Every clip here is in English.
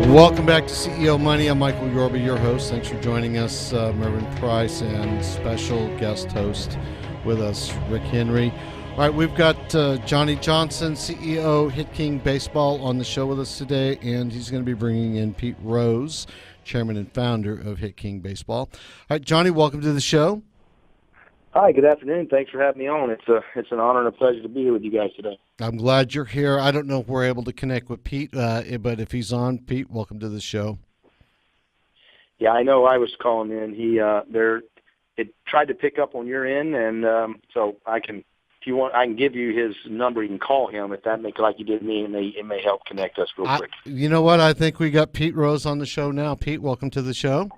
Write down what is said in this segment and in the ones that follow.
Welcome back to CEO Money. I'm Michael Yorba, your host. Thanks for joining us, Mervyn Price, and special guest host with us, Rick Henry. All right, we've got Johnny Johnson, CEO, Hit King Baseball, on the show with us today, and he's going to be bringing in Pete Rose, chairman and founder of Hit King Baseball. All right, Johnny, welcome to the show. Hi, good afternoon. Thanks for having me on. It's an honor and a pleasure to be here with you guys today. I'm glad you're here. I don't know if we're able to connect with Pete, but if he's on, Pete, welcome to the show. Yeah, I know I was calling in. It tried to pick up on your end, and so I can, if you want, I can give you his number. You can call him if that makes like you did me, and it may help connect us real quick. You know what? I think we got Pete Rose on the show now. Pete, welcome to the show.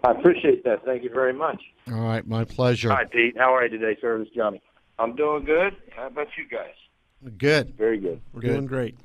I appreciate that. Thank you very much. All right, my pleasure. Hi, Pete. How are you today, sir? This is Johnny. I'm doing good. How about you guys? Good. Very good. We're doing great.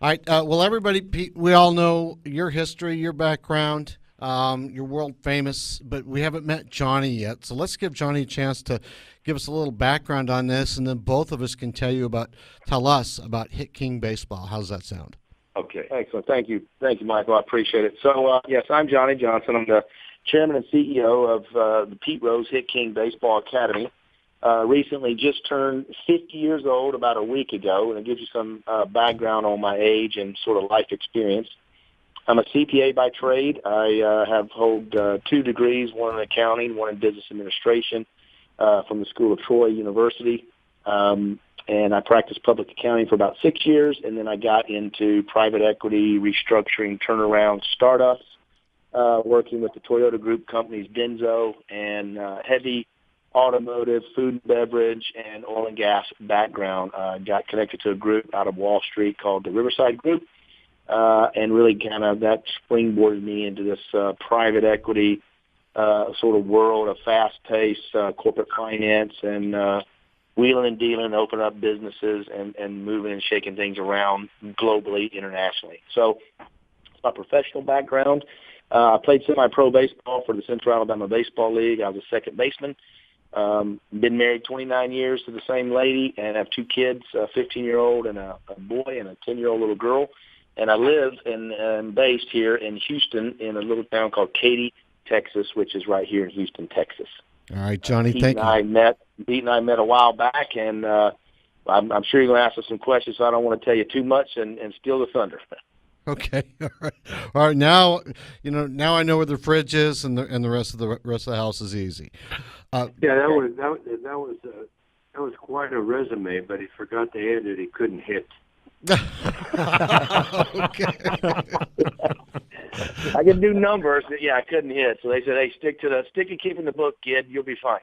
All right. Well, everybody, Pete, we all know your history, your background. You're world famous, but we haven't met Johnny yet. So let's give Johnny a chance to give us a little background on this, and then both of us can tell us about Hit King Baseball. How's that sound? Okay. Excellent. Thank you, Michael. I appreciate it. So, yes, I'm Johnny Johnson. I'm the chairman and CEO of the Pete Rose Hit King Baseball Academy. Recently just turned 50 years old about a week ago, and it gives you some background on my age and sort of life experience. I'm a CPA by trade. I hold 2 degrees, one in accounting, one in business administration from the School of Troy University. And I practiced public accounting for about 6 years, and then I got into private equity, restructuring, turnaround, startups, working with the Toyota Group companies Denso and heavy automotive, food and beverage, and oil and gas background. Got connected to a group out of Wall Street called the Riverside Group, and really kind of that springboarded me into this private equity sort of world of fast-paced corporate finance and wheeling and dealing, opening up businesses and moving and shaking things around globally, internationally. So my professional background, I played semi-pro baseball for the Central Alabama Baseball League. I was a second baseman. Been married 29 years to the same lady and have 2 kids, a 15-year-old and a boy and a 10-year-old little girl. And I live and based here in Houston in a little town called Katy, Texas, which is right here in Houston, Texas. All right, Johnny, Pete thank you. Pete and I met a while back, and I'm sure you're going to ask us some questions, so I don't want to tell you too much and steal the thunder. Okay, all right, all right. Now Now I know where the fridge is, and the rest of the house is easy. Yeah, that was quite a resume, but he forgot to add that he couldn't hit. Okay. I can do numbers, but yeah, I couldn't hit. So they said, "Hey, stick and keeping the book, kid. You'll be fine."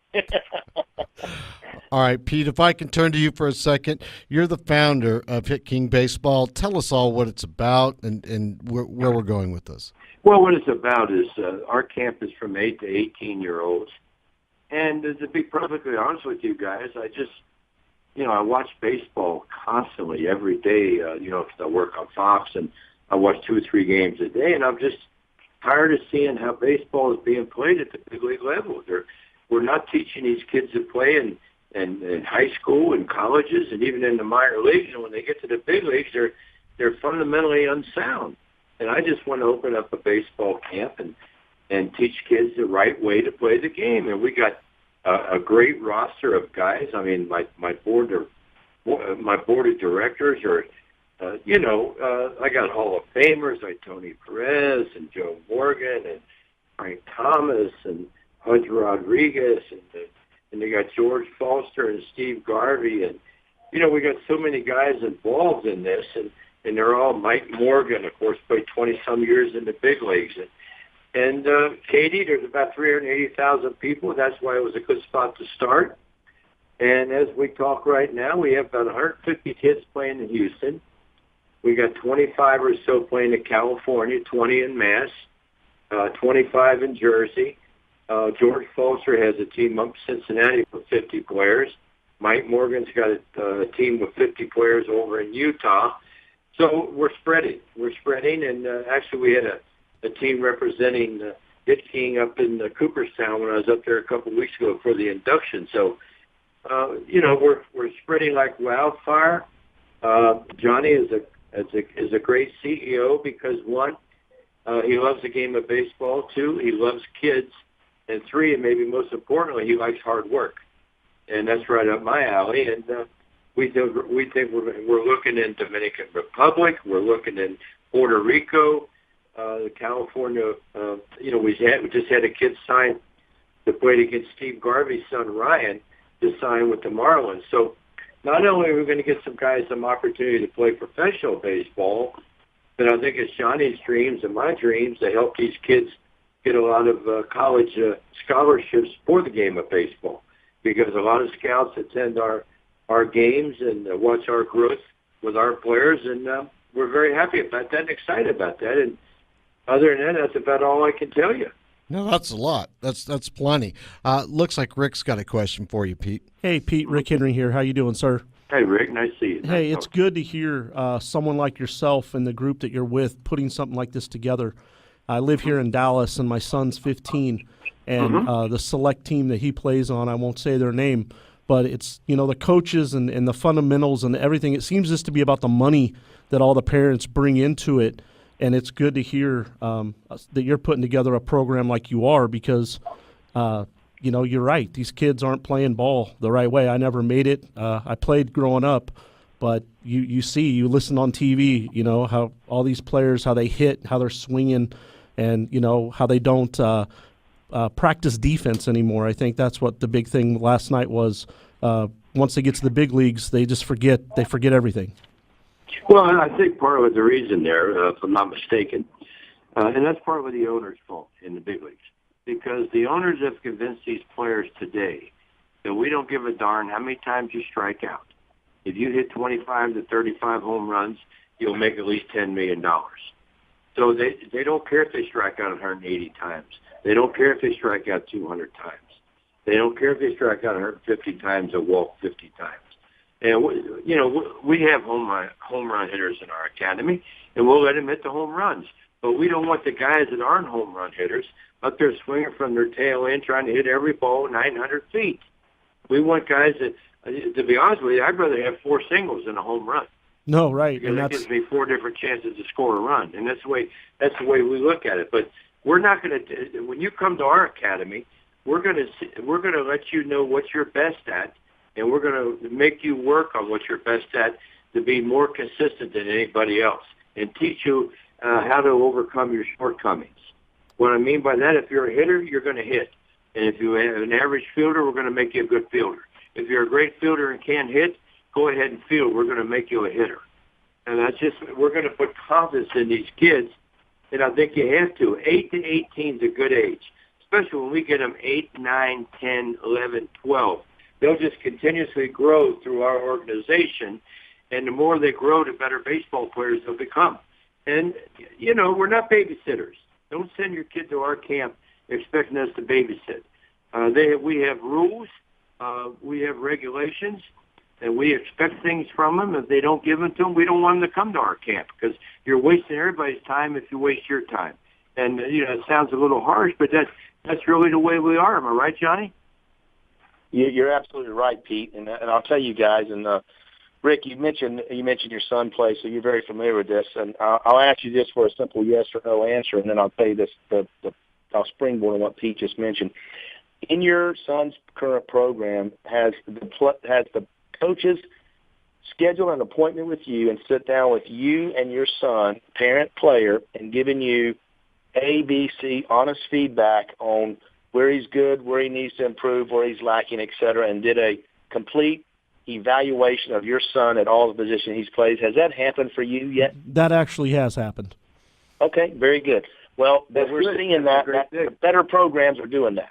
All right, Pete, if I can turn to you for a second. You're the founder of Hit King Baseball. Tell us all what it's about and where we're going with this. Well, what it's about is our camp is from 8 to 18-year-olds. And to be perfectly honest with you guys, I watch baseball constantly every day, because I work on Fox and I watch 2 or 3 games a day, and I'm just tired of seeing how baseball is being played at the big league level. We're not teaching these kids to play in high school and colleges and even in the minor leagues, and when they get to the big leagues, they're fundamentally unsound. And I just want to open up a baseball camp and teach kids the right way to play the game. And we got a great roster of guys. I mean, my board of directors are, I got Hall of Famers like Tony Perez and Joe Morgan and Frank Thomas and Hunter Rodriguez and they got George Foster and Steve Garvey and we got so many guys involved in this and they're all Mike Morgan, of course, played 20-some years in the big leagues. And Katy, there's about 380,000 people. That's why it was a good spot to start. And as we talk right now, we have about 150 kids playing in Houston. We got 25 or so playing in California, 20 in Mass, 25 in Jersey. George Foster has a team up in Cincinnati with 50 players. Mike Morgan's got a team with 50 players over in Utah. So we're spreading, and actually we had a team representing Hit King up in Cooperstown when I was up there a couple of weeks ago for the induction. So, we're spreading like wildfire. Johnny is a great CEO because one, He loves the game of baseball. 2, he loves kids. And 3, and maybe most importantly, he likes hard work. And that's right up my alley. And we think we're looking in Dominican Republic. We're looking in Puerto Rico, California. We just had a kid sign that played against Steve Garvey's son, Ryan, to sign with the Marlins. So not only are we going to get some guys some opportunity to play professional baseball, but I think it's Johnny's dreams and my dreams to help these kids get a lot of college scholarships for the game of baseball, because a lot of scouts attend our games and watch our growth with our players, and we're very happy about that and excited about that. And other than that, that's about all I can tell you. No, that's a lot. That's plenty. Looks like Rick's got a question for you, Pete. Hey, Pete, Rick Henry here. How you doing, sir? Hey, Rick, nice to see you. Hey, it's good to hear someone like yourself and the group that you're with putting something like this together. I live here in Dallas, and my son's 15, and the select team that he plays on, I won't say their name, but it's, the coaches and the fundamentals and everything. It seems just to be about the money that all the parents bring into it, and it's good to hear that you're putting together a program like you are, because you're right. These kids aren't playing ball the right way. I never made it. I played growing up, but you listen on TV, how all these players, how they hit, how they're swinging, and, how they don't practice defense anymore. I think that's what the big thing last night was. Once they get to the big leagues, they just forget everything. Well, I think part of the reason there, if I'm not mistaken, and that's partly the owner's fault in the big leagues, because the owners have convinced these players today that we don't give a darn how many times you strike out. If you hit 25 to 35 home runs, you'll make at least $10 million. So they don't care if they strike out 180 times. They don't care if they strike out 200 times. They don't care if they strike out 150 times or walk 50 times. And we have home run hitters in our academy, and we'll let them hit the home runs. But we don't want the guys that aren't home run hitters up there swinging from their tail end, trying to hit every ball 900 feet. We want guys that, to be honest with you, I'd rather have 4 singles than a home run. No, right, because that gives me 4 different chances to score a run, and that's the way we look at it. But we're not going to. When you come to our academy, we're going to let you know what you're best at, and we're going to make you work on what you're best at to be more consistent than anybody else, and teach you how to overcome your shortcomings. What I mean by that, if you're a hitter, you're going to hit, and if you're an average fielder, we're going to make you a good fielder. If you're a great fielder and can't hit, go ahead and field. We're going to make you a hitter. And we're going to put confidence in these kids, and I think you have to. 8 to 18 is a good age, especially when we get them 8, 9, 10, 11, 12. They'll just continuously grow through our organization, and the more they grow, the better baseball players they'll become. And, we're not babysitters. Don't send your kid to our camp expecting us to babysit. We have rules. We have regulations, and we expect things from them. If they don't give them to them, we don't want them to come to our camp, because you're wasting everybody's time if you waste your time. And, it sounds a little harsh, but that's really the way we are. Am I right, Johnny? You're absolutely right, Pete. And I'll tell you guys, and Rick, you mentioned your son plays, so you're very familiar with this. And I'll ask you this for a simple yes or no answer, and then I'll tell you this. I'll springboard on what Pete just mentioned. In your son's current program, has the coaches schedule an appointment with you and sit down with you and your son, parent, player, and giving you A, B, C, honest feedback on where he's good, where he needs to improve, where he's lacking, et cetera, and did a complete evaluation of your son at all the positions he's played? Has that happened for you yet? That actually has happened. Okay, very good. Well, we're seeing that the better programs are doing that.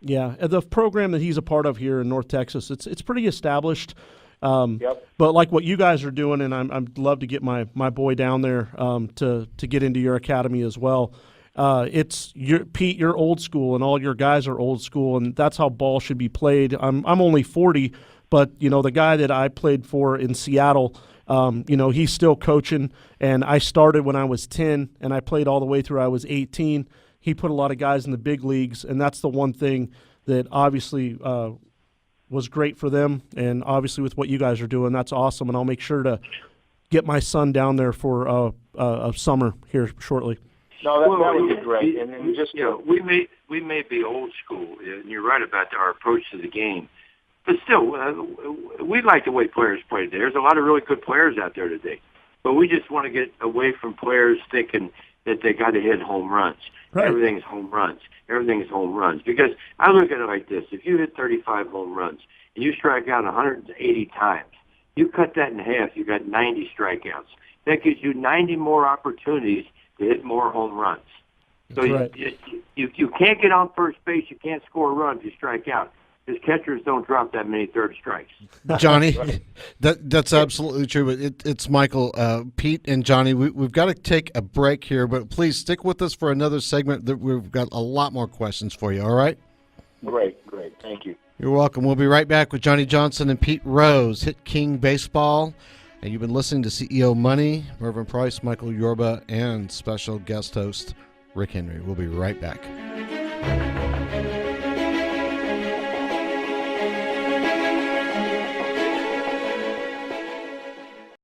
Yeah, the program that he's a part of here in North Texas, it's pretty established. Yep. But like what you guys are doing, and I'd love to get my boy down there to get into your academy as well. Pete, you're old school, and all your guys are old school, and that's how ball should be played. I'm only 40, but the guy that I played for in Seattle, he's still coaching, and I started when I was 10, and I played all the way through I was 18. He put a lot of guys in the big leagues, and that's the one thing that obviously was great for them, and obviously with what you guys are doing, that's awesome, and I'll make sure to get my son down there for a summer here shortly. No, that would be great. And just we may be old school, and you're right about our approach to the game. But still, we like the way players play today. There's a lot of really good players out there today. But we just want to get away from players thinking that they got to hit home runs. Right. Everything's home runs. Everything's home runs. Because I look at it like this. If you hit 35 home runs and you strike out 180 times, you cut that in half, you got 90 strikeouts. That gives you 90 more opportunities to hit more home runs. So right. you can't get on first base. You can't score a run if you strike out. Because catchers don't drop that many third strikes. Johnny, that's absolutely true. But it's Michael, Pete, and Johnny. We've got to take a break here, but please stick with us for another segment. That we've got a lot more questions for you. All right? Great. Thank you. You're welcome. We'll be right back with Johnny Johnson and Pete Rose, Hit King Baseball. And you've been listening to CEO Money, Mervyn Price, Michael Yorba, and special guest host Rick Henry. We'll be right back.